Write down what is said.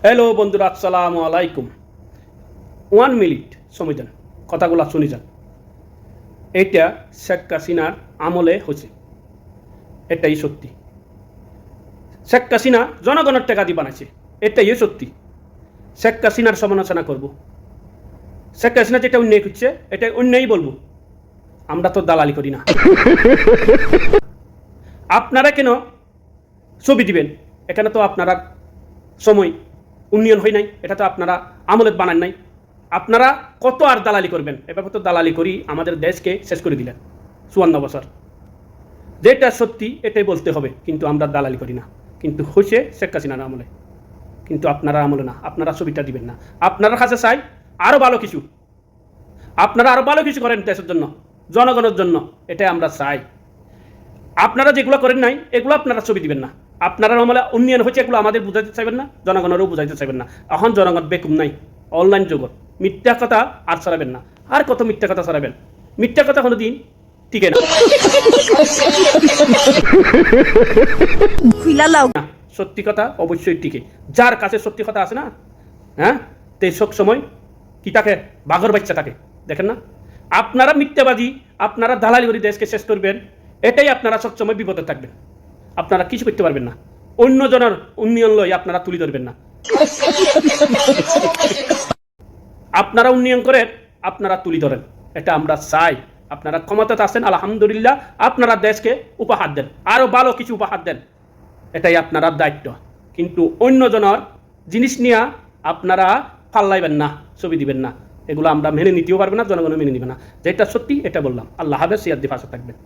Hello বন্ধুরা, আসসালামু আলাইকুম। 1 মিনিট সময় দেন, কথাগুলো শুনি যান। এটা শেখ হাসিনার আমলে হয়েছে, এটাই সত্যি। শেখ হাসিনা জনগণের টাকা দিয়ে বানাইছে, এটাই সত্যি। শেখ হাসিনার সমালোচনা করব, শেখ হাসিনা যেটা অন্যায় করছে এটা অন্যায় বলবো। আমরা তো দালালি করি না। আপনারা কেন ছবি দিবেন? এখানে তো আপনারা সময় উন্নয়ন হয় নাই, এটা তো আপনারা আমলে বানান নাই। আপনারা কত আর দালালি করবেন? এভাবে তো দালালি করি আমাদের দেশকে শেষ করে দিলেন 54 বছর। যেটা সত্যি এটাই বলতে হবে, কিন্তু আমরা দালালি করি না। কিন্তু হয়েছে শেখ হাসিনার আমলে, কিন্তু আপনারা আমলে না। আপনারা ছবিটা দিবেন না। আপনার কাছে চাই আরও ভালো কিছু, আপনারা আরও ভালো কিছু করেন দেশের জন্য, জনগণের জন্য, এটাই আমরা চাই। আপনারা যেগুলো করেন নাই এগুলো আপনারা ছবি দিবেন না। আপনারা আমলে উন্নয়ন হয়েছে এগুলো আমাদের বুঝাইতে চাইবেন না, জনগণেরও বুঝাইতে চাইবেন না। এখন জনগণ বেকুম নাই, অনলাইন জগৎ। মিথ্যা কথা আর ছড়াবেন না। আর কত মিথ্যা কথা ছড়াবেন? মিথ্যা কথা কোনো দিন টিকে না। সত্যি কথা অবশ্যই টিকে। যার কাছে সত্যি কথা আছে না, হ্যাঁ, তে সব সময় কি থাকে? বাঘর বাচ্চা থাকে, দেখেন না? আপনারা মিথ্যাবাদী, আপনারা দালালি করে দেশকে শেষ করবেন, এটাই আপনারা সবসময় বিপদে থাকবেন। আপনারা কিছু করতে পারবেন না। অন্যজনের উন্নয়ন লই আপনারা তুলে ধরবেন না। আপনারা উন্নয়ন করেন, আপনারা তুলে ধরেন, এটা আমরা চাই। আপনারা ক্ষমতাতে আছেন, আলহামদুলিল্লাহ। আপনারা দেশকে উপহার দেন, আরো ভালো কিছু উপহার দেন, এটাই আপনারা দায়িত্ব। কিন্তু অন্যজনের জিনিস নিয়ে আপনারা পাল্লাইবেন না, ছবি দিবেন না। এগুলো আমরা মেনে নিতেও পারবো না, জনগণ মেনে নিবে না। যেটা সত্যি এটা বললাম। আল্লাহ হাফেজ, সিয়াদ্দি ফাঁসে থাকবেন।